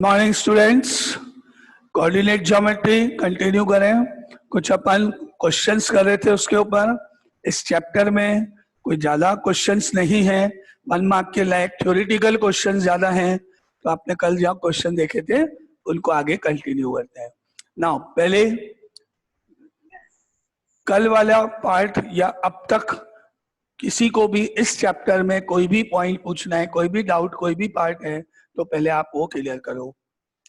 Morning students, coordinate geometry continue करें। कुछ अपन questions कर रहे थे उसके ऊपर। इस चैप्टर में कोई ज्यादा क्वेश्चंस नहीं है, 1 मार्क के लायक थ्योरेटिकल क्वेश्चंस ज्यादा हैं। तो आपने कल जो क्वेश्चन देखे थे उनको आगे कंटिन्यू करते हैं। नाउ पहले कल वाला पार्ट या अब तक किसी को भी इस चैप्टर में कोई भी पॉइंट पूछना है, कोई भी डाउट, कोई भी पार्ट है, तो पहले आप वो क्लियर करो।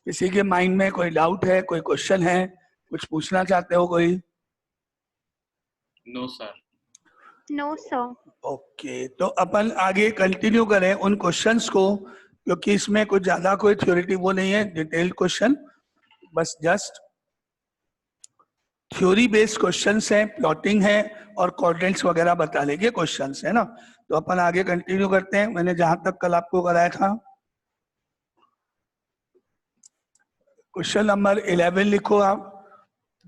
किसी के माइंड में कोई डाउट है, कोई क्वेश्चन है, कुछ पूछना चाहते हो कोई? No sir. No sir. Okay, तो अपन आगे कंटिन्यू करें उन क्वेश्चंस को, क्योंकि इसमें कुछ ज्यादा कोई थ्योरेटिक वो नहीं है, डिटेल्ड क्वेश्चन, बस जस्ट थ्योरी बेस्ड क्वेश्चंस हैं, प्लॉटिंग है और कोऑर्डिनेट्स वगैरह बता लेंगे क्वेश्चंस, है ना। तो अपन आगे कंटिन्यू करते हैं। मैंने जहां तक कल आपको कराया था, क्वेश्चन नंबर 11 लिखो आप।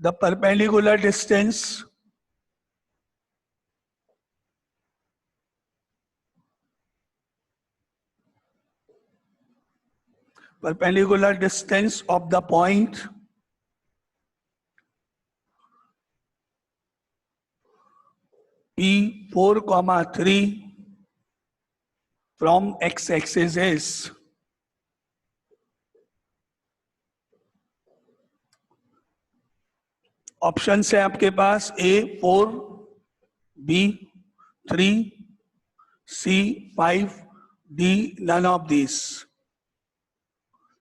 The perpendicular distance of the point P4, 3 from x-axis is option है आपके पास A 4, B 3, C 5, D none of these।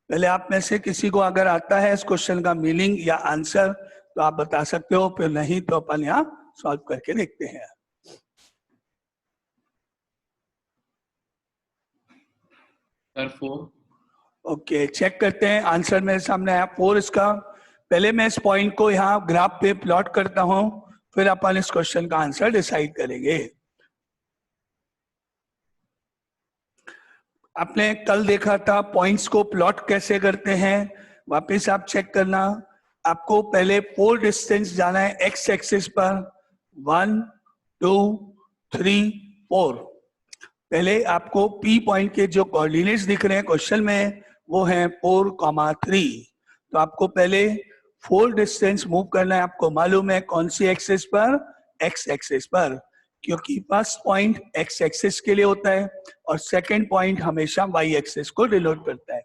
पहले आप में से किसी को अगर आता है इस क्वेश्चन का मीनिंग या आंसर तो आप बता सकते हो, फिर नहीं तो अपन यहाँ सॉल्व करके देखते हैं। सर 4। ओके, चेक करते हैं। आंसर मेरे सामने आया 4 इसका। पहले मैं इस पॉइंट को यहाँ ग्राफ पे प्लॉट करता हूं, फिर अपन इस क्वेश्चन का आंसर डिसाइड करेंगे। आपने कल देखा था पॉइंट्स को प्लॉट कैसे करते हैं, वापस आप चेक करना। आपको पहले 4 डिस्टेंस जाना है एक्स एक्सिस पर, 1 2 3 4। पहले आपको P पॉइंट के जो कोऑर्डिनेट्स दिख रहे हैं क्वेश्चन में वो है 4, 3। तो आपको पहले 4 डिस्टेंस मूव करना है। आपको मालूम है कौन सी एक्सिस पर? एक्स एक्सिस पर, क्योंकि फर्स्ट पॉइंट एक्स एक्सिस के लिए होता है और सेकंड पॉइंट हमेशा वाई एक्सिस को डिनोट करता है।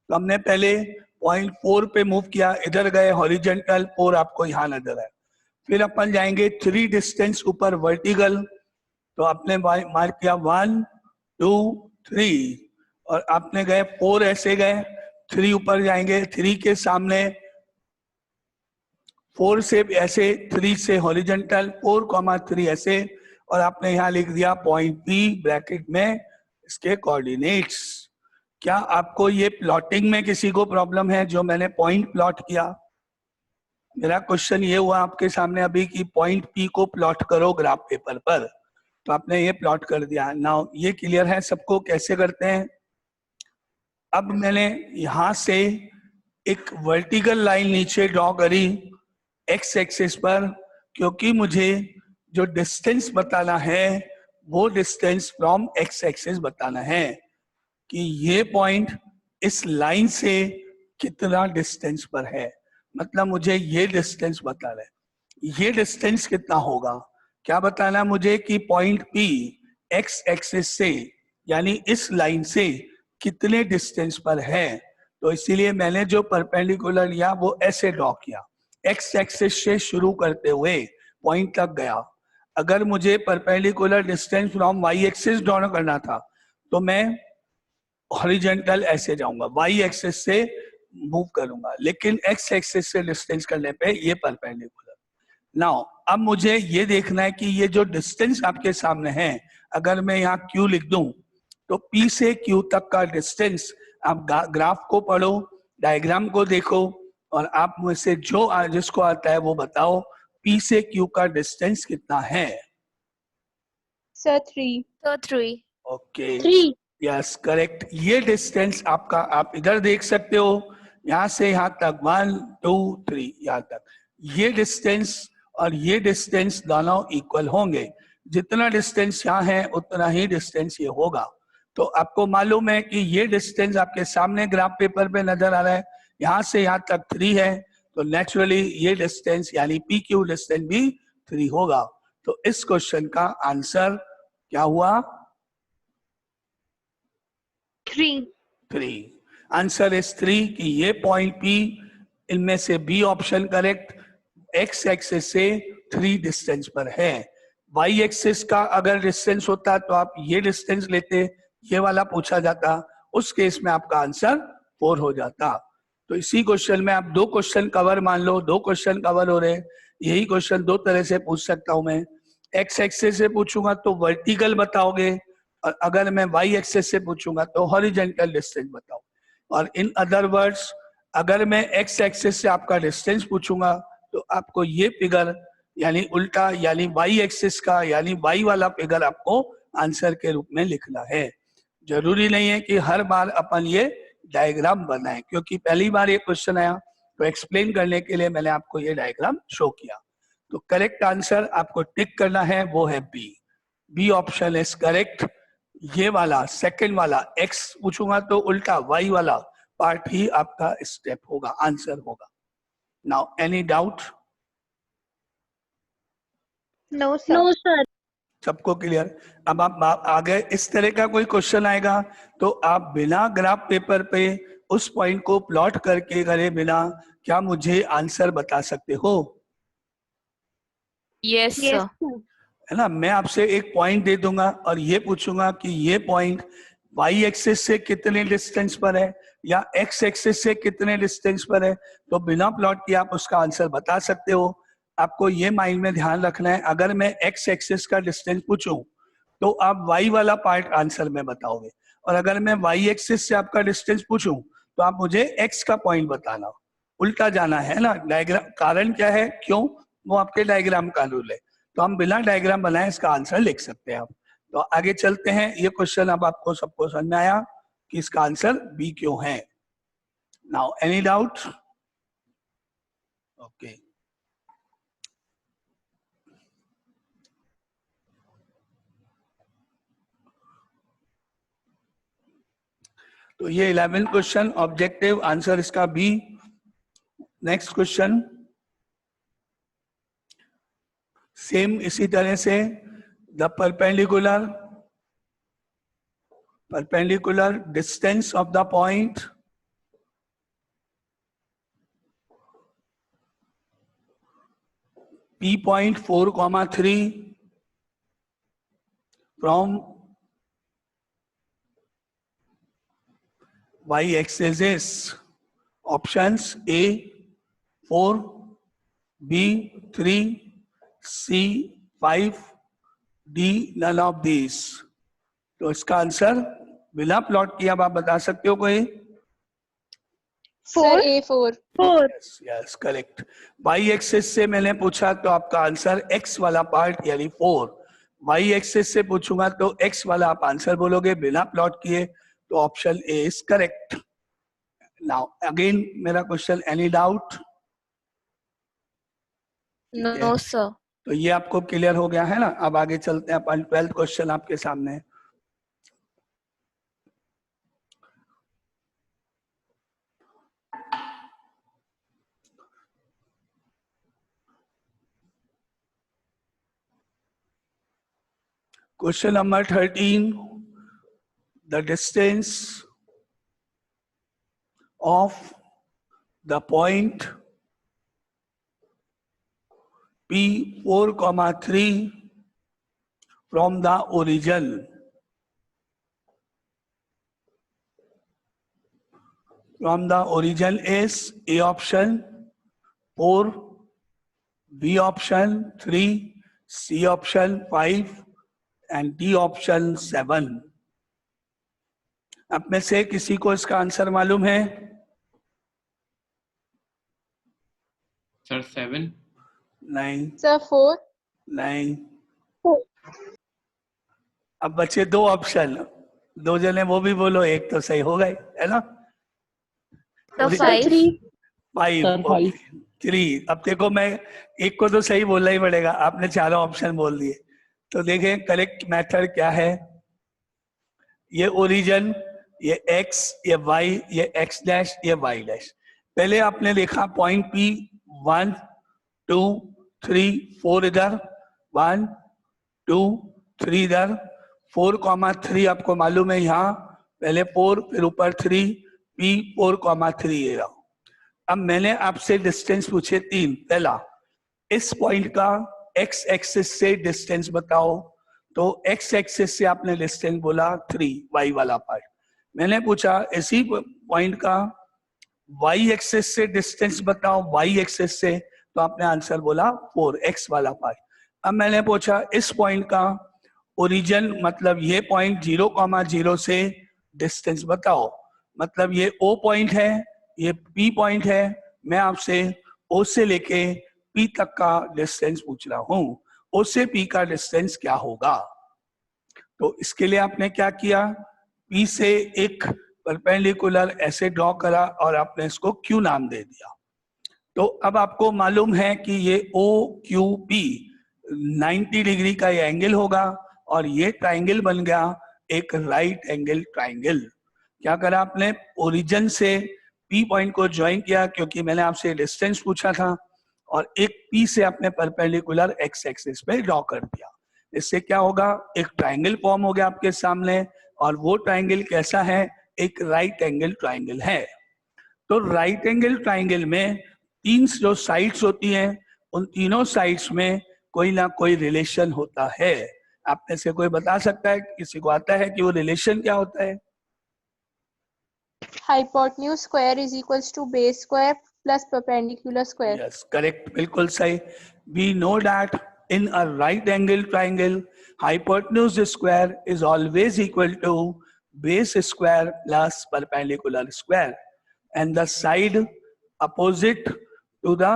तो हमने पहले पॉइंट 4 पे मूव किया, इधर गए हॉरिजॉन्टल, 4 आपको यहाँ नजर है। फिर अपन जाएंगे 3 डिस्टेंस ऊपर वर्टिकल, तो आपने मार्क किया 1 2 3 और आपने गए 4 ऐसे गए, 3 ऊपर जाएंगे, 3 के सामने 4 से ऐसे, 3 से हॉरिजॉन्टल, 4, 3 ऐसे, और आपने यहाँ लिख दिया पॉइंट P ब्रैकेट में इसके कोऑर्डिनेट्स। क्या आपको ये प्लॉटिंग में किसी को प्रॉब्लम है जो मैंने पॉइंट प्लॉट किया? मेरा क्वेश्चन ये हुआ आपके सामने अभी कि पॉइंट P को प्लॉट करो ग्राफ पेपर पर, तो आपने ये प्लॉट कर दिया। नाउ ये क्लियर है सबको कैसे करते हैं? अब मैंने यहां से एक वर्टिकल लाइन नीचे ड्रॉ करी एक्स एक्सिस पर, क्योंकि मुझे जो डिस्टेंस बताना है वो डिस्टेंस फ्रॉम एक्स एक्सिस बताना है कि ये पॉइंट इस लाइन से कितना डिस्टेंस पर है। मतलब मुझे ये डिस्टेंस बताना है। ये डिस्टेंस कितना होगा, क्या बताना है मुझे कि पॉइंट P एक्स एक्सिस से यानी इस लाइन से कितने डिस्टेंस पर है। तो इसीलिए मैंने जो परपेंडिकुलर लिया वो ऐसे ड्रॉ किया, एक्स एक्सिस से शुरू करते हुए पॉइंट तक गया। अगर मुझे perpendicular distance from y axis draw करना था तो मैं हॉरिजॉन्टल ऐसे जाऊंगा, वाई एक्सिस से मूव करूंगा, लेकिन एक्स एक्सिस से डिस्टेंस करने पे ये परपेंडिकुलर। नाउ अब मुझे ये देखना है कि ये जो डिस्टेंस आपके सामने है, अगर मैं यहाँ Q लिख दूं तो P से Q तक का डिस्टेंस, आप ग्राफ को पढ़ो, डायग्राम को देखो और आप मुझसे जो जिसको आता है वो बताओ P से Q का डिस्टेंस कितना है? सर 3। ओके, 3। Yes correct. ये डिस्टेंस आपका, आप इधर देख सकते हो, यहाँ से यहाँ तक 1 2 3 यहाँ तक, ये डिस्टेंस और ये डिस्टेंस दोनों इक्वल होंगे। जितना डिस्टेंस यहाँ है उतना ही डिस्टेंस ये होगा। तो आपको मालूम है कि ये डिस्टेंस आपके सामने ग्राफ पेपर पे नजर आ रहा है, यहाँ से यहाँ तक 3 है, तो नेचुरली ये डिस्टेंस यानी पी क्यू डिस्टेंस भी 3 होगा। तो इस क्वेश्चन का आंसर क्या हुआ? 3। आंसर इज 3 कि ये पॉइंट पी, इनमें से b option correct, x axis से 3 डिस्टेंस पर है। वाई एक्सिस का अगर डिस्टेंस होता तो आप ये डिस्टेंस लेते, ये वाला पूछा जाता, उस केस में आपका आंसर 4 हो जाता। तो इसी क्वेश्चन में आप 2 क्वेश्चन कवर, मान लो 2 क्वेश्चन कवर हो रहे, यही क्वेश्चन 2 तरह से पूछ सकता हूं मैं। एक्स एक्सिस से पूछूंगा तो वर्टिकल बताओगे, और अगर मैं वाई एक्सिस से पूछूंगा तो हॉरिजॉन्टल डिस्टेंस बताओ। और इन अदर वर्ड्स, अगर मैं एक्स एक्सिस से आपका डिस्टेंस पूछूंगा तो आपको ये फिगर यानी उल्टा, यानी वाई एक्सिस का यानी वाई वाला फिगर आपको आंसर के रूप में लिखना है। जरूरी नहीं है कि हर बार अपन ये डायग्राम बनाएं, क्योंकि पहली बार ये क्वेश्चन आया तो एक्सप्लेन करने के लिए मैंने आपको ये डायग्राम शो किया। तो करेक्ट आंसर आपको टिक करना है, वो है b. B option is correct. ये वाला सेकंड वाला एक्स पूछूंगा तो उल्टा वाई वाला पार्ट ही आपका स्टेप होगा, आंसर होगा। Now any doubt? No sir. सबको क्लियर? अब आप आगे इस तरह का कोई क्वेश्चन आएगा तो आप बिना ग्राफ पेपर पे उस पॉइंट को प्लॉट करके करे बिना क्या मुझे आंसर बता सकते हो? Yes sir. है ना, मैं आपसे एक पॉइंट दे दूंगा और ये पूछूंगा कि ये पॉइंट वाई एक्सिस से कितने डिस्टेंस पर है या एक्स एक्सिस से कितने डिस्टेंस पर है, तो बिना प्लॉट किए आप उसका आंसर बता सकते हो। आपको ये माइंड में ध्यान रखना है, अगर मैं एक्स एक्सिस का डिस्टेंस पूछूं तो आप वाई वाला पार्ट आंसर में बताओगे, और अगर मैं वाई एक्सिस से आपका डिस्टेंस पूछूं तो आप मुझे एक्स का पॉइंट बताना। उल्टा जाना है ना डायग्राम। कारण क्या है, क्यों, वो आपके डायग्राम का रूल है। तो हम बिना डायग्राम बनाए इसका आंसर लिख सकते हैं आप। तो आगे चलते हैं। ये क्वेश्चन अब आपको सबको समझ में आया कि इसका आंसर बी क्यों है। Now any doubt? ओके, तो ये 11 क्वेश्चन ऑब्जेक्टिव, आंसर इसका बी। नेक्स्ट क्वेश्चन सेम इसी तरह से, the perpendicular distance of the point P point 4,3 from y-axis is options A 4, B 3, C 5, D none of these। तो इसका आंसर बिना plot किए अब आप बता सकते हो कोई? 4 A4 yes correct. Y axis से मैंने पूछा तो आपका आंसर एक्स वाला पार्ट यानी 4। वाई एक्सिस से पूछूंगा तो एक्स वाला आप आंसर बोलोगे बिना प्लॉट किए, तो option A is correct. Now again मेरा question, any doubt? No sir. तो ये आपको क्लियर हो गया है ना। अब आगे चलते हैं अपन, 12th क्वेश्चन आपके सामने। Question number 13, the distance of the point P4,3 from the origin is A option 4, B option 3, C option 5 and D option 7। आप में से किसी को इसका आंसर मालूम है? सर 7। नहीं सर 4 नहीं। अब बचे 2 ऑप्शन, 2 जने वो भी बोलो, एक तो सही हो गए है ना। तो 5। 5 3। अब देखो मैं एक को तो सही बोलना ही पड़ेगा, आपने चारों ऑप्शन बोल दिए। तो देखें करेक्ट मेथड क्या है। ये ओरिजिन, ये x, ये y, ये x डैश, ये y डैश। पहले आपने देखा पॉइंट P 1 2 3 4 इधर, 1 2 3 इधर, 4,3 आपको मालूम है यहाँ, पहले 4 फिर ऊपर 3, P 4,3 ये रहा। अब मैंने आपसे डिस्टेंस पूछे 3, पहला इस पॉइंट का x एक्सिस से डिस्टेंस बताओ, तो x एक्सिस से आपने डिस्टेंस बोला 3, y वाला पार्ट। मैंने पूछा इसी पॉइंट का y एक्सिस से डिस्टेंस बताओ, y एक्सिस से, तो आपने आंसर बोला 4, x वाला पार्ट। अब मैंने पूछा इस पॉइंट का ओरिजिन, मतलब ये पॉइंट 0,0 से डिस्टेंस बताओ, मतलब ये O पॉइंट है, ये P पॉइंट है, मैं आपसे O से लेके P तक का डिस्टेंस पूछ रहा हूं, O से P का डिस्टेंस क्या होगा। तो इसके लिए आपने क्या किया, P से एक परपेंडिकुलर ऐसे ड्रॉ करा और आपने इसको Q नाम दे दिया। तो अब आपको मालूम है कि ये OQP 90 डिग्री का ये एंगल होगा और ये ट्राइंगल बन गया एक राइट एंगल ट्राइंगल। क्या करा आपने, ओरिजिन से P पॉइंट को ज्वाइन किया, क्योंकि मैंने आपसे डिस्टेंस पूछा था, और एक P से आपने परपेंडिकुलर x एक्सिस पे ड्रॉ कर दिया। इससे क्या होगा, एक ट्राइंगल फॉर्म हो गया आपके सामने, और वो ट्राइंगल कैसा है, एक राइट एंगल ट्राइंगल है। तो राइट एंगल ट्राइंगल में 3 जो साइड्स होती हैं, उन तीनों साइड्स में कोई ना कोई रिलेशन होता है। आप में से कोई बता सकता है, किसी को आता है कि वो रिलेशन क्या होता है? Hypotenuse square is equals to base square plus perpendicular square. Yes, correct, बिल्कुल सही। We know that in a right angle triangle, hypotenuse square is always equal to base square plus perpendicular square, and the side opposite to the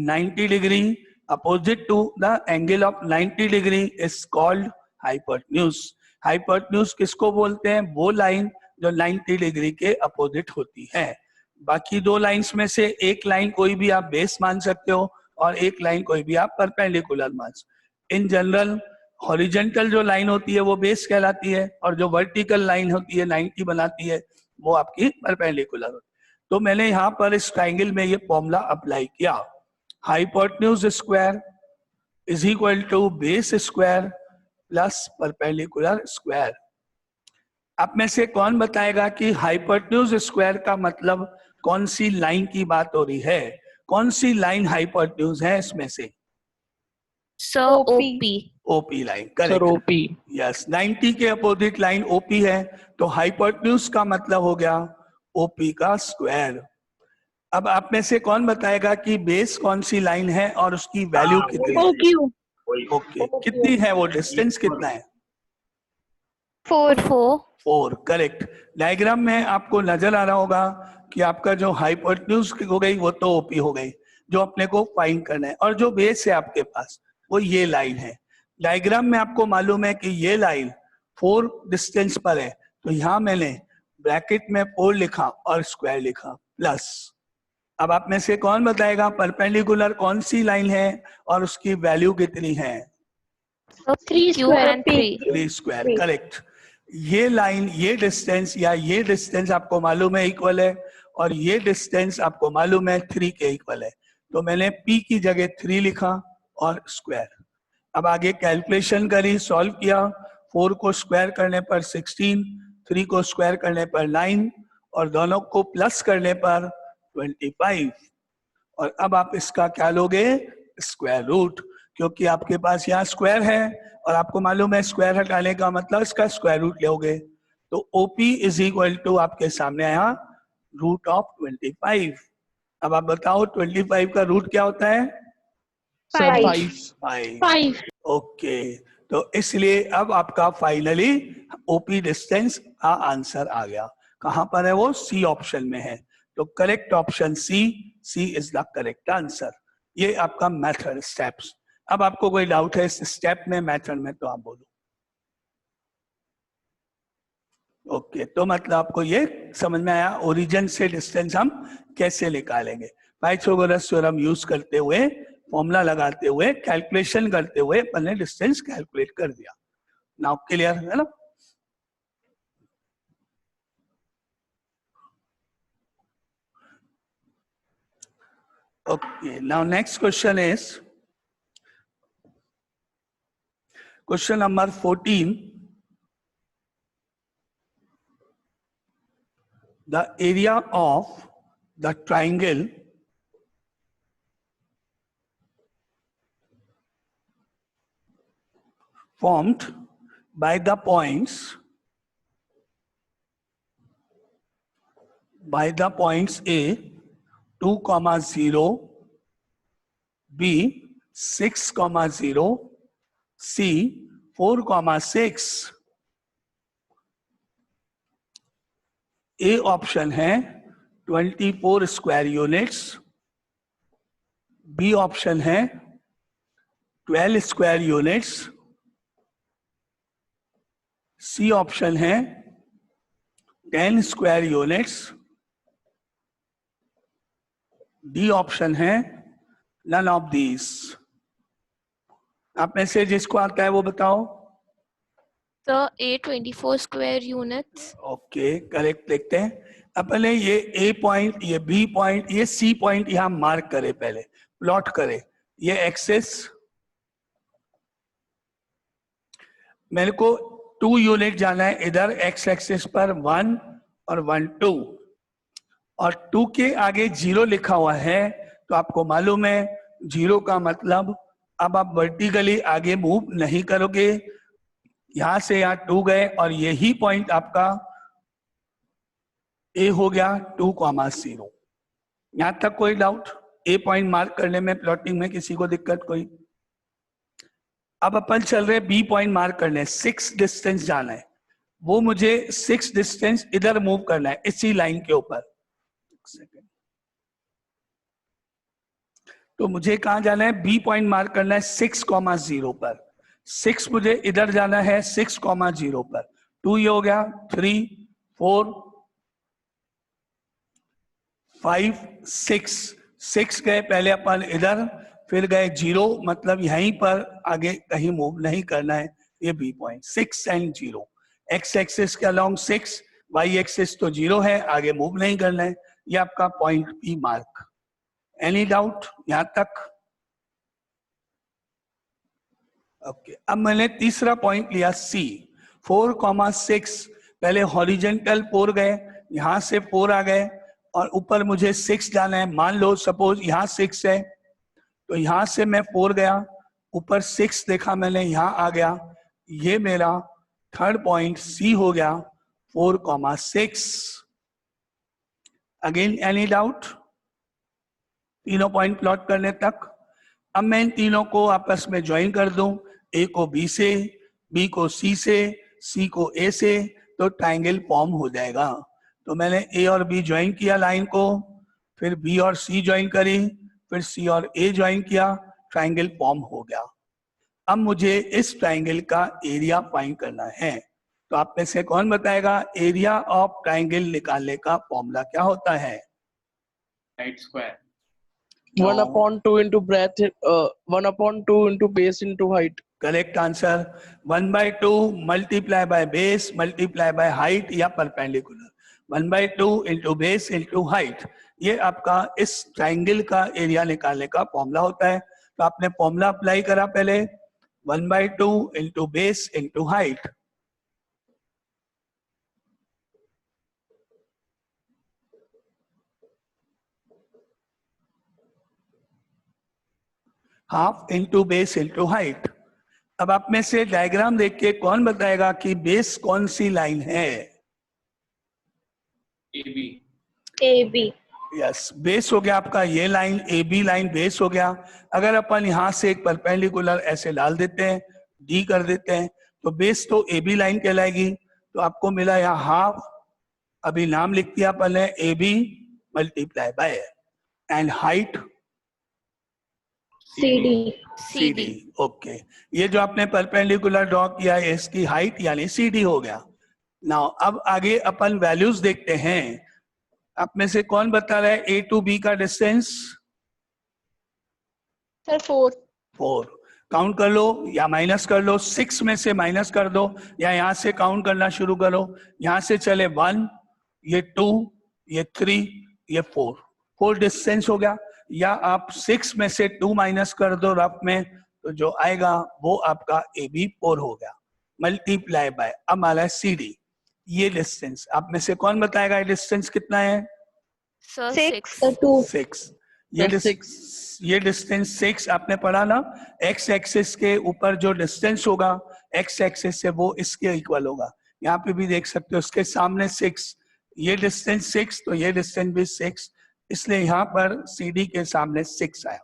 90 degree, opposite to the angle of 90 degree is called hypotenuse. Hypotenuse किसको बोलते हैं, वो line जो 90 degree के opposite होती है। बाकी 2 lines में से एक लाइन कोई भी आप बेस मान सकते हो और एक लाइन कोई भी आप परपेंडिकुलर मान सकते। इन जनरल हॉरिजॉन्टल जो लाइन होती है वो बेस कहलाती है, और जो वर्टिकल लाइन होती है 90 बनाती है वो आपकी परपेंडिकुलर होती है। तो मैंने यहाँ पर इस ट्राइंगल में ये फॉर्मूला अप्लाई किया, hypotenuse square is equal to base square plus perpendicular square. आप में से कौन बताएगा कि हाइपोटेन्यूज स्क्वायर का मतलब कौन सी लाइन की बात हो रही है, कौन सी लाइन हाइपोटेन्यूज है इसमें से? Sir, OP. OP line, correct. OP. Yes, 90 के अपोजिट लाइन ओपी है, तो हाइपोटेन्यूज का मतलब हो गया ओपी का स्क्वायर। अब आप में से कौन बताएगा कि बेस कौन सी लाइन है और उसकी वैल्यू कितनी है? OQ. ओके, कितनी है वो, डिस्टेंस कितना है? 4. 4, करेक्ट। डायग्राम में आपको नजर आ रहा होगा कि आपका जो हाइपोटेन्यूज हो गई वो तो ओपी हो गई, जो अपने को फाइंड करना है, और जो बेस है आपके पास वो ये लाइन है। डायग्राम में आपको मालूम है कि ये लाइन 4 डिस्टेंस पर है, तो यहाँ मैंने ब्रैकेट में 4 लिखा और स्क्वायर लिखा प्लस। अब आप में से कौन बताएगा परपेंडिकुलर कौन सी लाइन है और उसकी वैल्यू कितनी है? 3 square and 3. 3 square, correct. ये लाइन, ये डिस्टेंस या ये डिस्टेंस आपको मालूम है इक्वल है, और ये डिस्टेंस आपको मालूम है 3 के इक्वल है, तो मैंने P की जगह 3 लिखा और स्क्वायर। अब आगे कैलकुलेशन करी, सॉल्व किया, 4 को स्क्वायर करने पर 16, 3 को स्क्वायर करने पर 9 और दोनों को प्लस करने पर 25। और अब आप इसका क्या लोगे, स्क्वायर रूट, क्योंकि आपके पास यहाँ स्क्वायर है और आपको मालूम है स्क्वायर हटाने का मतलब इसका स्क्वायर रूट लोगे, तो OP इज इक्वल टू आपके सामने आया रूट ऑफ 25। अब आप बताओ 25 का रूट क्या होता है? 5। ओके, तो इसलिए अब आपका फाइनली OP डिस्टेंस का आंसर आ गया। कहां पर है वो? C ऑप्शन में है, तो correct option C is the correct answer. ये आपका मेथड स्टेप्स। अब आपको कोई डाउट है इस स्टेप में, मेथड में, तो आप बोलो। ओके, तो मतलब आपको ये समझ में आया ओरिजिन से डिस्टेंस हम कैसे निकालेंगे। पाइथागोरस थ्योरम यूज करते हुए, फॉर्मूला लगाते हुए, कैलकुलेशन करते हुए अपने डिस्टेंस कैलकुलेट कर दिया। नाउ क्लियर है ना? Okay, now next question is question number 14. The area of the triangle formed by the points A 2, 0, B 6, 0, C 4, 6. A option है 24 स्क्वायर यूनिट्स, बी ऑप्शन है 12 स्क्वायर यूनिट्स, सी ऑप्शन है 10 square units, D option है none of these. आप में से जिसको आता है वो बताओ। Sir, A 24 square units. Okay, correct लिखते हैं। अब पहले ये ए पॉइंट, ये बी पॉइंट, ये सी पॉइंट यहां मार्क करे, पहले प्लॉट करे। ये एक्सेस मेरे को 2 यूनिट जाना है इधर एक्स एक्सिस पर 1 और 1 2, और 2 के आगे 0 लिखा हुआ है, तो आपको मालूम है 0 का मतलब अब आप वर्टिकली आगे मूव नहीं करोगे। यहां से यहां 2 गए और यही पॉइंट आपका ए हो गया 2, 0। यहां तक कोई डाउट? ए पॉइंट मार्क करने में, प्लॉटिंग में किसी को दिक्कत कोई? अब अपन चल रहे बी पॉइंट मार्क करने, 6 डिस्टेंस जाना है। वो मुझे 6 डिस्टेंस इधर मूव करना है इसी लाइन के ऊपर। तो मुझे कहां जाना है? बी पॉइंट मार्क करना है 6, 0 पर। 6 मुझे इधर जाना है 6, 0 पर। 2 ये हो गया, 3, 4, 5, 6 गए पहले अपन इधर, फिर गए 0, मतलब यहीं पर आगे कहीं मूव नहीं करना है। ये b point 6 and 0, x axis के अलोंग 6, वाई एक्सिस तो 0 है, आगे मूव नहीं करना है। ये आपका point b mark. Any doubt यहां तक? ओके, अब मैंने तीसरा पॉइंट लिया सी, 4, 6। पहले हॉरिजेंटल 4 गए, यहां से 4 आ गए और ऊपर मुझे 6 जाना है। मान लो सपोज यहां 6 है, तो यहां से मैं 4 गया, ऊपर 6 देखा मैंने, यहां आ गया। ये मेरा थर्ड पॉइंट सी हो गया, 4, 6। अगेन एनी डाउट तीनों पॉइंट प्लॉट करने तक? अब मैं इन तीनों को आपस में ज्वाइन कर दूं, ए को बी से, बी को सी से, सी को ए से, तो ट्रायंगल फॉर्म हो जाएगा। तो मैंने ए और बी ज्वाइन किया लाइन को, फिर बी और सी ज्वाइन करी, फिर सी और ए ज्वाइन किया, ट्रायंगल फॉर्म हो गया। अब मुझे इस ट्रायंगल का एरिया फाइंड करना है। तो आप में से कौन बताएगा एरिया ऑफ ट्रायंगल निकालने का फॉर्मूला क्या होता है? Right square. 1/2 into breadth, 1/2 into base into height. Correct answer 1/2 multiply by base multiply by height या perpendicular. 1/2 into base into height, ये आपका इस ट्राइंगल का एरिया निकालने का फॉर्मूला होता है। तो आपने फॉर्मूला अप्लाई करा पहले, 1/2 into base into height. Half into base into height. अब आप में से डायग्राम देख के कौन बताएगा कि बेस कौन सी लाइन है? AB. AB. यस, बेस हो गया आपका ये line, a b line base हो गया। अगर अपन यहां से एक परपेंडिकुलर ऐसे डाल देते हैं, डी कर देते हैं, तो बेस तो ए बी लाइन कहलाएगी। तो आपको मिला यहाँ हाफ, अभी नाम लिख दिया अपन ने a b multiply by, and height CD. CD। Okay, ये जो आपने परपेंडिकुलर ड्रॉ किया है इसकी हाइट यानी CD हो गया। नाउ अब आगे अपन वैल्यूज देखते हैं। आप में से कौन बता रहा है A to B का डिस्टेंस? Sir, 4. 4। काउंट कर लो या माइनस कर लो, 6 में से माइनस कर दो या यहां से काउंट करना शुरू करो। यहां से चले 1, ये 2, ये 3, ये 4 डिस्टेंस हो गया। या आप 6 में से 2 माइनस कर दो रफ में, तो जो आएगा वो आपका ए बी 4 हो गया, मल्टीप्लाई बाय अब हमारा है सी डी। ये डिस्टेंस आप में से कौन बताएगा ये डिस्टेंस कितना है? Sir, 6 6. 2 6। ये डिस्टेंस 6 आपने पढ़ा ना, एक्स एक्सिस के ऊपर जो डिस्टेंस होगा एक्स एक्सिस से वो इसके इक्वल होगा। यहाँ पे भी देख सकते हो उसके सामने 6, ये डिस्टेंस 6 तो ये डिस्टेंस भी 6, इसलिए यहाँ पर सी डी के सामने 6 आया।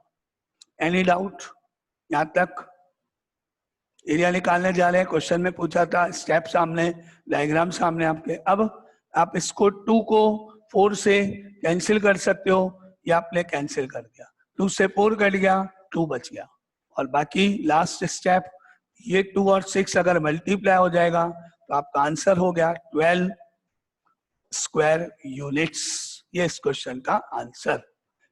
एनी डाउट यहाँ तक? एरिया निकालने जा रहे हैं, क्वेश्चन में पूछा था, स्टेप सामने, डायग्राम सामने आपके। अब आप इसको 2 को 4 से कैंसिल कर सकते हो, या आपने कैंसिल कर दिया, 2 से 4 कट गया, 2 बच गया, और बाकी लास्ट स्टेप ये 2 और 6 अगर मल्टीप्लाई हो जाएगा तो आपका आंसर हो गया 12 स्क्वायर यूनिट्स। ये इस क्वेश्चन का आंसर।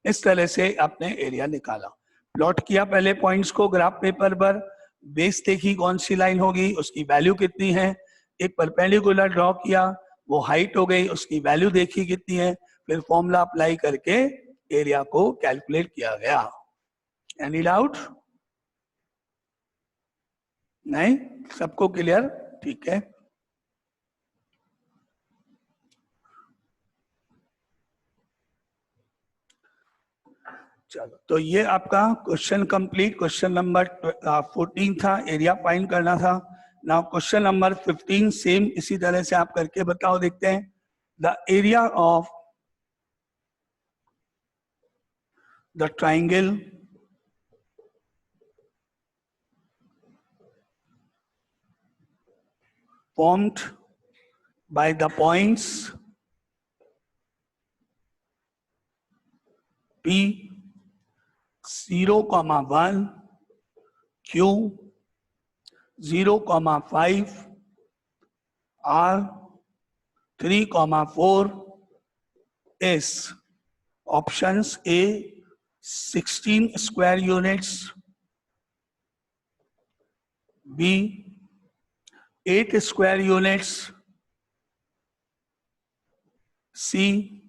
इस तरह से आपने एरिया निकाला, प्लॉट किया पहले पॉइंट्स को ग्राफ पेपर पर, बेस देखी कौन सी लाइन होगी, उसकी वैल्यू कितनी है, एक परपेंडिकुलर ड्रॉ किया, वो हाइट हो गई, उसकी वैल्यू देखी कितनी है, फिर फॉर्मूला अप्लाई करके एरिया को कैलकुलेट किया गया। Any doubt? नहीं, सबको क्लियर? ठीक है। चलो, तो ये आपका क्वेश्चन कंप्लीट। क्वेश्चन नंबर 14 था, एरिया फाइंड करना था। नाउ क्वेश्चन नंबर 15 सेम इसी तरह से आप करके बताओ, देखते हैं। The area of the triangle formed by the points P 0,1, Q 0,5, R 3,4 is options A 16 square units, B 8 square units, C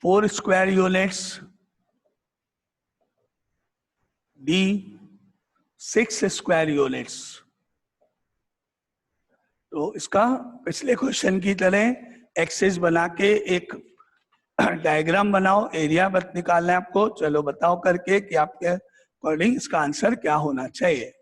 4 square units, D 6 square units। तो इसका पिछले क्वेश्चन की तरह एक्सिस बना के एक डायग्राम बनाओ, एरिया निकालना है आपको। चलो बताओ करके कि आपके अकॉर्डिंग इसका आंसर क्या होना चाहिए।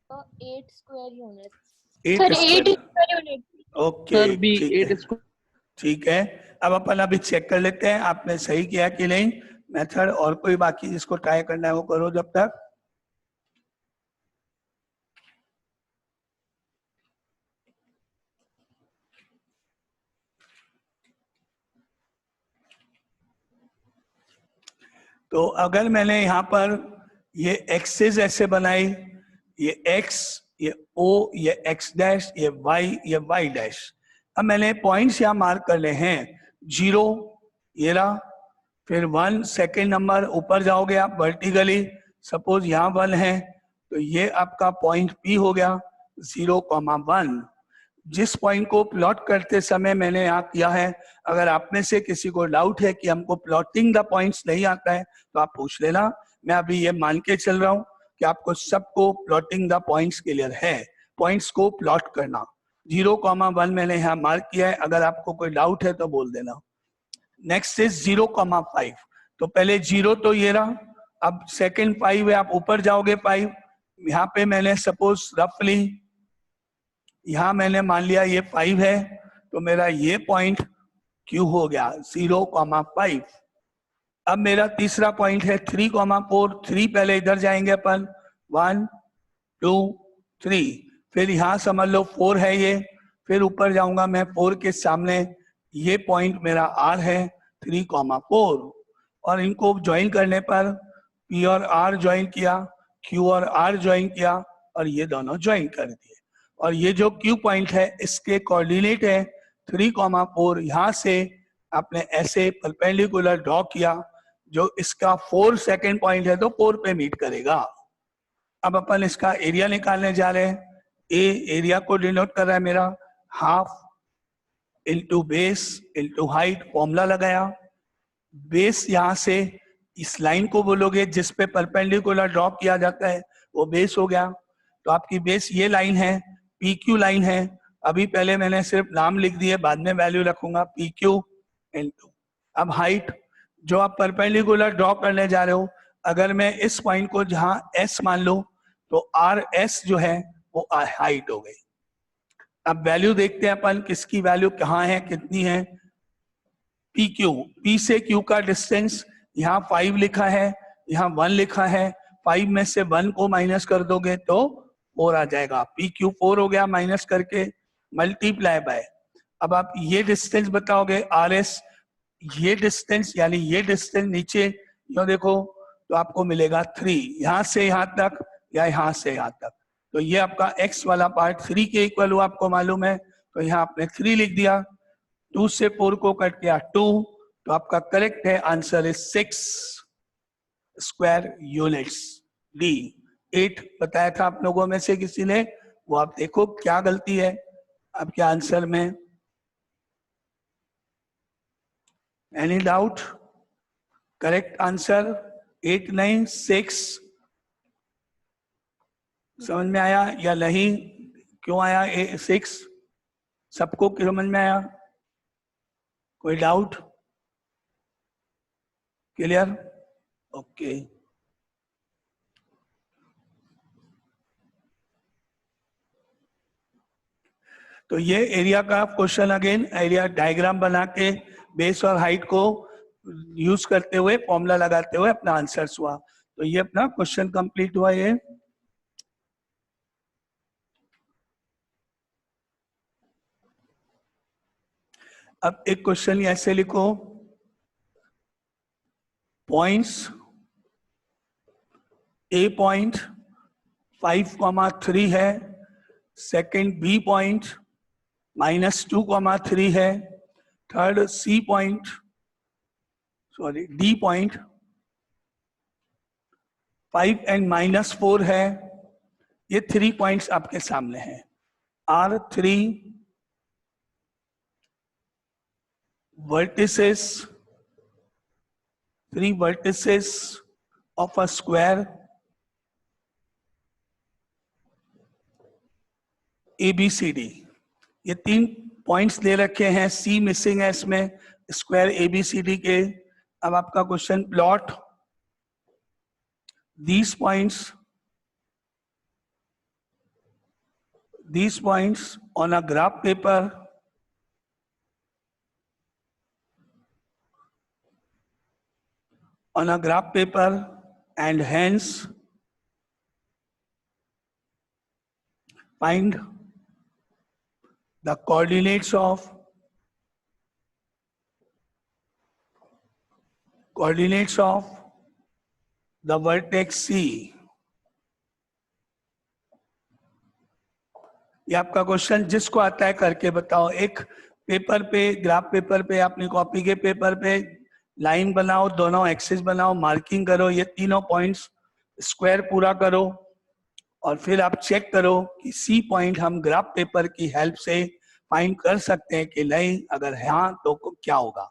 So 8 square units. Sir, 8 square unit. Okay, sir b ठीक 8 है, स्क्वायर। ठीक है। अब अपन अभी चेक कर लेते हैं आपने सही किया कि नहीं मेथड, और कोई बाकी जिसको ट्राई करना है वो करो जब तक। तो अगर मैंने यहाँ पर ये एक्सेस ऐसे बनाई, ये x, ये o, ये x डैश, ये y, ये y डैश। अब मैंने पॉइंट्स यहाँ मार्क करने हैं, 0 ये रहा, फिर 1 सेकेंड नंबर ऊपर जाओगे आप वर्टिकली, सपोज यहाँ 1 है तो ये आपका पॉइंट P हो गया 0,1। जिस पॉइंट को प्लॉट करते समय मैंने यहाँ किया है, अगर आप में से किसी को डाउट है कि हमको प्लॉटिंग द पॉइंट्स नहीं आता है तो आप पूछ लेना। मैं अभी ये मान के चल रहा हूँ कि आपको सबको प्लॉटिंग द पॉइंट्स क्लियर है, पॉइंट्स को प्लॉट करना। 0,1 मैंने यहाँ मार्क किया है, अगर आपको कोई डाउट है तो बोल देना। नेक्स्ट इज 0,5, तो पहले 0 तो ये रहा, अब सेकेंड 5 है, आप ऊपर जाओगे 5, यहाँ पे मैंने सपोज रफली यहाँ मैंने मान लिया ये 5 है, तो मेरा ये पॉइंट Q हो गया 0,5। अब मेरा तीसरा पॉइंट है 3,4, 3 पहले इधर जाएंगे अपन, 1 2 3, फिर यहाँ समझ लो 4 है ये, फिर ऊपर जाऊंगा मैं 4 के सामने, ये पॉइंट मेरा R है 3,4, और इनको ज्वाइन करने पर P और R ज्वाइन किया, Q और R ज्वाइन किया, और ये दोनों ज्वाइन कर दिए। और ये जो Q पॉइंट है इसके कोऑर्डिनेट है 3,4, यहाँ से आपने ऐसे परपेंडिकुलर ड्रॉ किया, जो इसका 4 सेकंड पॉइंट है तो 4 पे मीट करेगा। अब अपन इसका एरिया निकालने जा रहे हैं। ए एरिया को डिनोट कर रहा है मेरा, half into base into height, formula लगाया। बेस यहां से इस लाइन को बोलोगे जिस पे परपेंडिकुलर ड्रॉ किया जाता है, वो बेस हो गया। तो आपकी बेस ये लाइन है, पी क्यू लाइन है। अभी पहले मैंने सिर्फ नाम लिख दिए, बाद में वैल्यू रखूंगा पी क्यू इंटू। अब हाइट जो आप परपेंडिकुलर ड्रॉ करने जा रहे हो, अगर मैं इस पॉइंट को जहां एस मान लूं तो आर एस जो है वो हाइट हो गई। अब वैल्यू देखते हैं अपन, किसकी वैल्यू कहाँ है, कितनी है। पी क्यू, पी से क्यू का डिस्टेंस यहाँ 5 लिखा है, यहाँ 1 लिखा है। 5 में से 1 को माइनस कर दोगे तो 4 आ जाएगा। पी क्यू 4 हो गया, माइनस करके मल्टीप्लाई बाय। अब आप ये डिस्टेंस बताओगे आर एस, ये डिस्टेंस यानी ये डिस्टेंस नीचे यो देखो तो आपको मिलेगा 3, यहां से यहां तक या यहां से यहां तक। तो ये आपका x वाला पार्ट 3 के इक्वल हुआ, आपको मालूम है, तो यहाँ आपने 3 लिख दिया। 2 से 4 को कट किया 2, तो आपका करेक्ट है answer is 6 square units. D 8 बताया था आप लोगों में से किसी ने, वो आप देखो क्या गलती है आपके आंसर में। Any doubt? करेक्ट आंसर 8 नहीं 6। समझ में आया या नहीं? क्यों आया 6? सबको समझ में आया? कोई डाउट? क्लियर? ओके। तो ये एरिया का क्वेश्चन, अगेन एरिया डायग्राम बना के बेस और हाइट को यूज करते हुए, फॉर्मूला लगाते हुए अपना आंसर हुआ। तो ये अपना क्वेश्चन कंप्लीट हुआ ये। अब एक क्वेश्चन ऐसे लिखो, पॉइंट्स ए पॉइंट 5,3 है, सेकंड बी पॉइंट -2,3 है, third c point sorry d point 5 and -4 है। ये 3 पॉइंट्स आपके सामने हैं। R3 vertices, 3 vertices of a square ABCD। ये 3 पॉइंट्स दे रखे हैं, C मिसिंग है इसमें, स्क्वायर ABCD के। अब आपका question, plot these points on a graph paper and hence find the coordinates of the vertex C। ये आपका क्वेश्चन, जिसको आता है करके बताओ। एक पेपर पे, ग्राफ पेपर पे, अपनी कॉपी के पेपर पे लाइन बनाओ, दोनों एक्सिस बनाओ, मार्किंग करो, ये तीनों पॉइंट्स स्क्वायर पूरा करो, और फिर आप चेक करो कि सी पॉइंट हम ग्राफ पेपर की हेल्प से फाइंड कर सकते हैं कि नहीं, अगर हाँ तो क्या होगा।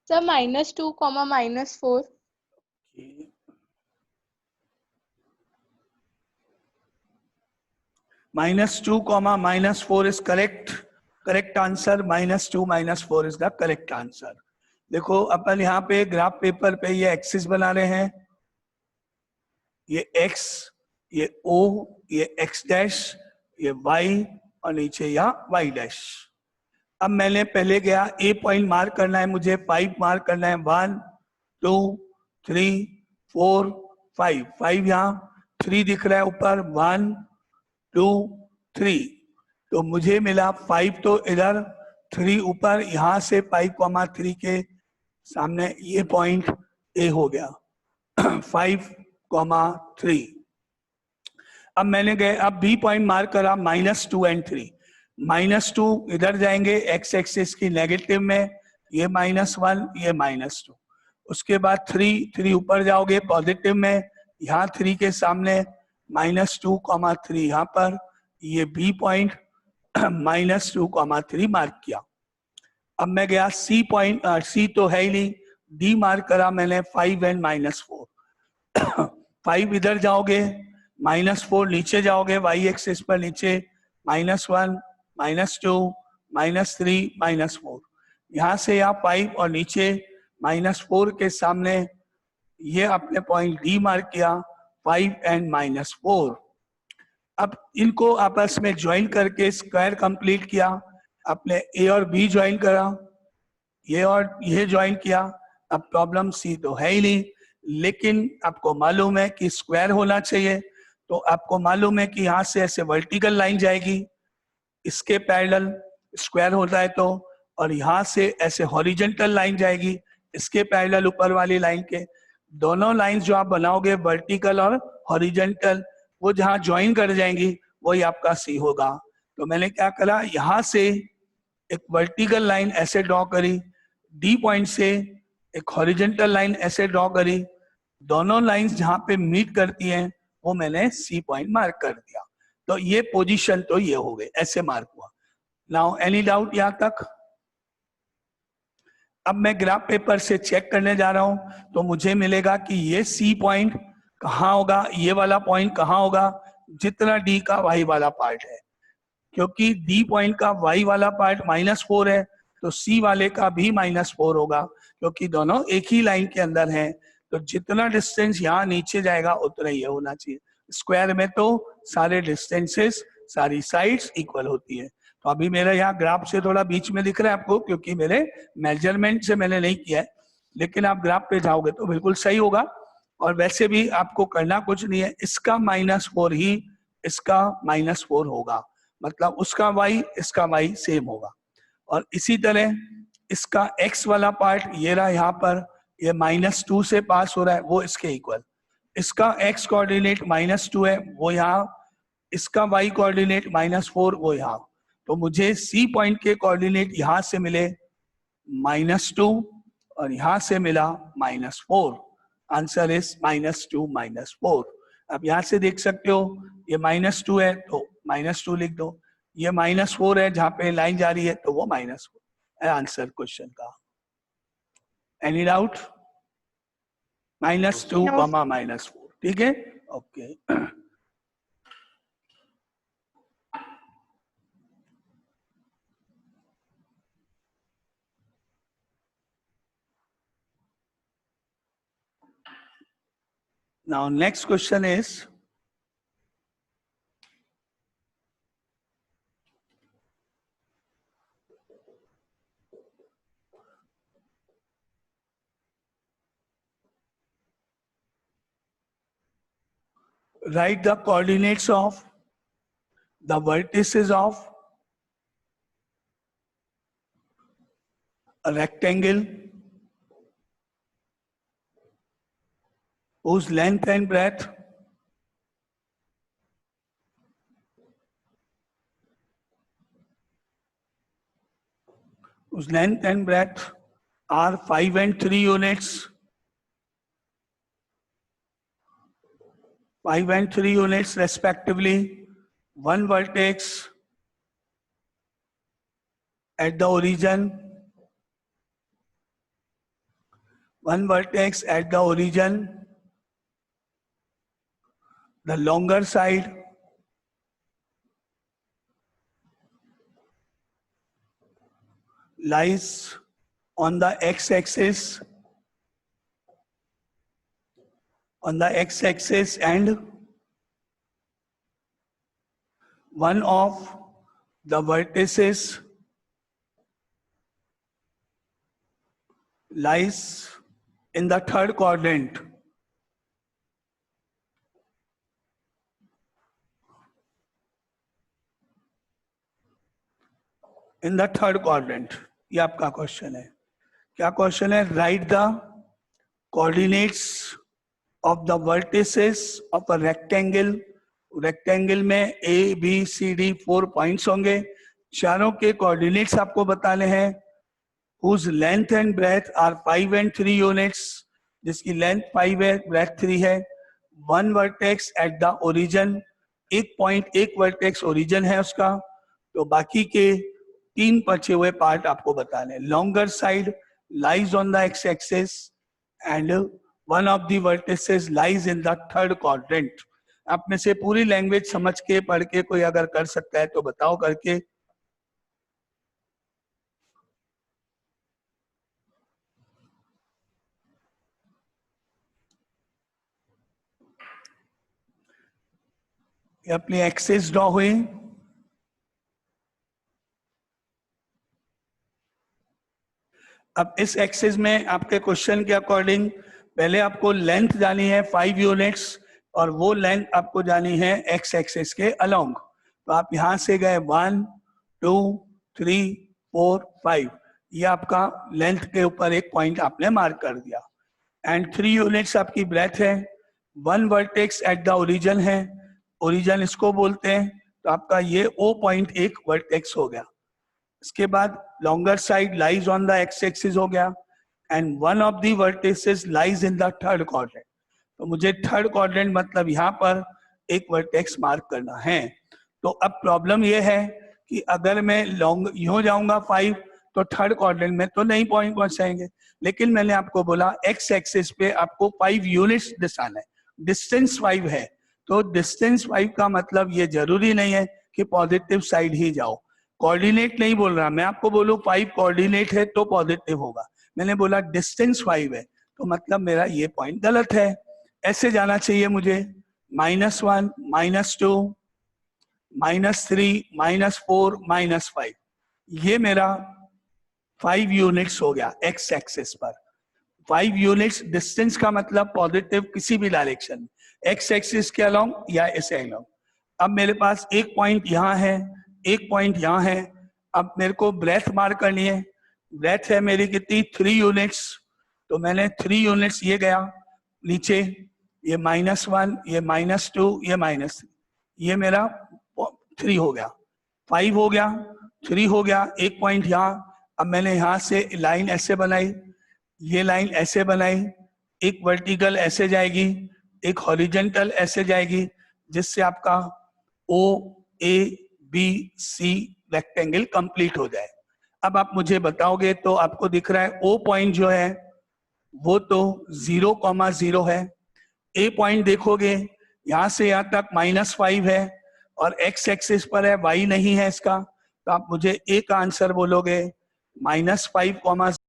Sir, -2, -4. -2, -4 is correct answer. -2, -4 is the correct answer. देखो अपन यहाँ पे ग्राफ पेपर पे ये एक्सिस बना रहे हैं, ये x, ये o, ये x डैश, ये y और नीचे यहाँ y डैश. अब मैंने पहले गया ए पॉइंट मार्क करना है मुझे, 5 मार्क करना है. 1 2 3 4 5. 5 यहाँ, 3 दिख रहा है ऊपर. 1 2 3. तो मुझे मिला 5 तो इधर, 3 ऊपर. यहां से 5,3 के सामने ये पॉइंट ए हो गया. 5,3. अब मैंने गए, अब बी पॉइंट मार्क करा, -2 एंड 3. -2 इधर जाएंगे एक्स एक्सिस की नेगेटिव में, ये -1, ये -2. उसके बाद 3 ऊपर जाओगे पॉजिटिव में, यहाँ 3 के सामने -2, 3 यहाँ पर. ये बी पॉइंट -2, 3 मार्क किया. अब मैं गया सी पॉइंट, सी तो है ही नहीं, डी मार्क करा मैंने, 5 एंड -4. 5 इधर जाओगे, -4 नीचे जाओगे y एक्सिस पर नीचे, -1, -2, -3, -4. यहाँ से यहाँ 5 और नीचे -4 के सामने ये आपने पॉइंट डी मार्क किया, 5 एंड -4. अब इनको आपस में ज्वाइन करके स्क्वायर कंप्लीट किया. आपने ए और बी ज्वाइन करा, ये और ये ज्वाइन किया. अब प्रॉब्लम सी तो है ही नहीं, लेकिन आपको मालूम है कि स्क्वायर होना चाहिए. तो आपको मालूम है कि यहाँ से ऐसे वर्टिकल लाइन जाएगी, इसके पैरेलल स्क्वायर होता है तो, और यहाँ से ऐसे हॉरिजॉन्टल लाइन जाएगी, इसके पैरेलल ऊपर वाली लाइन के. दोनों लाइंस जो आप बनाओगे वर्टिकल और हॉरिजॉन्टल, वो जहाँ ज्वाइन कर जाएंगी वही आपका सी होगा. तो मैंने क्या करा, यहाँ से एक वर्टिकल लाइन ऐसे ड्रॉ करी, डी पॉइंट से एक हॉरिजॉन्टल लाइन ऐसे ड्रॉ करी. दोनों लाइंस जहाँ पे मीट करती हैं वो मैंने सी पॉइंट मार्क कर दिया. तो ये पोजीशन तो ये हो गए, ऐसे मार्क हुआ. नाउ एनी डाउट यहाँ तक? अब मैं ग्राफ पेपर से चेक करने जा रहा हूं, तो मुझे मिलेगा कि ये सी पॉइंट कहाँ होगा, ये वाला पॉइंट कहाँ होगा, जितना डी का वाई वाला पार्ट है. क्योंकि डी पॉइंट का वाई वाला पार्ट -4 है, तो सी वाले का भी -4 होगा, क्योंकि दोनों एक ही लाइन के अंदर हैं. तो जितना डिस्टेंस यहाँ नीचे जाएगा उतना ये होना चाहिए. स्क्वायर में तो सारे डिस्टेंसेस, सारी साइड्स इक्वल होती है. तो अभी मेरा यहाँ ग्राफ से थोड़ा बीच में दिख रहा है आपको, क्योंकि मेरे मेजरमेंट से मैंने नहीं किया है, लेकिन आप ग्राफ पे जाओगे तो बिल्कुल सही होगा. और वैसे भी आपको करना कुछ नहीं है, इसका -4 ही इसका -4 होगा, मतलब उसका y इसका y सेम होगा. और इसी तरह इसका x वाला पार्ट ये रहा, यहाँ पर ये -2 से पास हो रहा है, वो इसके इक्वल. इसका x कोऑर्डिनेट -2 है, वो यहाँ. इसका y कोऑर्डिनेट -4, वो यहाँ. तो मुझे C पॉइंट के कोऑर्डिनेट यहाँ से मिले -2 और यहाँ से मिला -4. Answer is -2, -4. अब यहाँ से देख सकते हो ये -2 है तो -2 लिख दो, ये -4 है जहाँ पे लाइन जा रही है तो वो -4 है आंसर क्वेश्चन का. Any doubt? -2, -4. ठीक है, okay. Now next question is, write the coordinates of the vertices of a rectangle whose length and breadth are 5 and 3 units. 5 and 3 units respectively. One vertex at the origin one vertex at the origin, the longer side lies on the x-axis, and one of the vertices lies in the third quadrant. In the third quadrant. ये आपका question है. क्या question है? Write the coordinates of the vertices of a rectangle. Rectangle में A B C D 4 points होंगे. चारों के coordinates आपको बताने हैं. whose length and breadth are 5 and 3 units, जिसकी लेंथ 5 है, ब्रेथ 3 है. One vertex at the origin, एक पॉइंट, एक वर्टेक्स ओरिजिन है उसका. तो बाकी के 3 बचे हुए पार्ट आपको बताने. Longer side lies on the x axis and one of the vertices lies in the third quadrant. आप में से पूरी लैंग्वेज समझ के पढ़ के कोई अगर कर सकता है तो बताओ करके. ये अपनी एक्सिस ड्रॉ हुई. अब इस एक्सिस में आपके क्वेश्चन के अकॉर्डिंग पहले आपको लेंथ जानी है 5 यूनिट्स और वो लेंथ आपको जानी है एक्स एक्सिस के अलोंग. तो आप यहां से गए 1 2 3 4 5, ये आपका लेंथ के ऊपर एक पॉइंट आपने मार्क कर दिया. एंड 3 यूनिट्स आपकी ब्रेथ है. One vertex at the origin है, ओरिजिन इसको बोलते हैं. तो आपका ये O पॉइंट एक वर्टेक्स हो गया. इसके बाद longer side lies on the x axis हो गया and one of the vertices lies in the third quadrant. तो मुझे थर्ड क्वाड्रेंट मतलब यहाँ पर एक वर्टेक्स मार्क करना है. तो अब प्रॉब्लम ये है कि अगर मैं लॉन्ग यूं जाऊंगा 5 तो थर्ड क्वाड्रेंट में तो नहीं पॉइंट पहुंचाएंगे. लेकिन मैंने आपको बोला एक्स एक्सिस पे आपको 5 यूनिट्स दिखाना है, डिस्टेंस 5 है. तो डिस्टेंस 5 का मतलब ये जरूरी नहीं है कि पॉजिटिव साइड ही जाओ. कोऑर्डिनेट नहीं बोल रहा मैं आपको, बोलूं 5 कोऑर्डिनेट है तो पॉजिटिव होगा. मैंने बोला डिस्टेंस 5 है तो मतलब मेरा ये पॉइंट गलत है. ऐसे जाना चाहिए मुझे -1 -2 -3 -4 -5. ये मेरा 5 यूनिट्स हो गया एक्स एक्सिस पर. 5 यूनिट्स डिस्टेंस का मतलब पॉजिटिव किसी भी डायरेक्शन, एक्स एक्सिस के अलोंग या ऐसे अलोंग. अब मेरे पास एक पॉइंट यहाँ है, एक पॉइंट यहाँ है. अब मेरे को ब्रेथ मार्क करनी है. ब्रेथ है मेरी कितनी? 3 यूनिट्स. तो मैंने 3 यूनिट्स ये गया नीचे, ये -1, ये -2, ये -3, ये मेरा 3 हो गया. 5 हो गया, 3 हो गया, एक पॉइंट यहाँ. अब मैंने यहाँ से लाइन ऐसे बनाई, ये लाइन ऐसे बनाई, एक वर्टिकल ऐसे जाएगी, एक हॉरिजॉन्टल ऐसे जाएगी, जिससे आपका OABC रेक्टेंगल कंप्लीट हो जाए. अब आप मुझे बताओगे तो आपको दिख रहा है O पॉइंट जो है वो तो 0,0 है. A पॉइंट देखोगे यहां से यहां तक -5 है और x एक्सिस पर है, y नहीं है इसका. तो आप मुझे A का आंसर बोलोगे -5,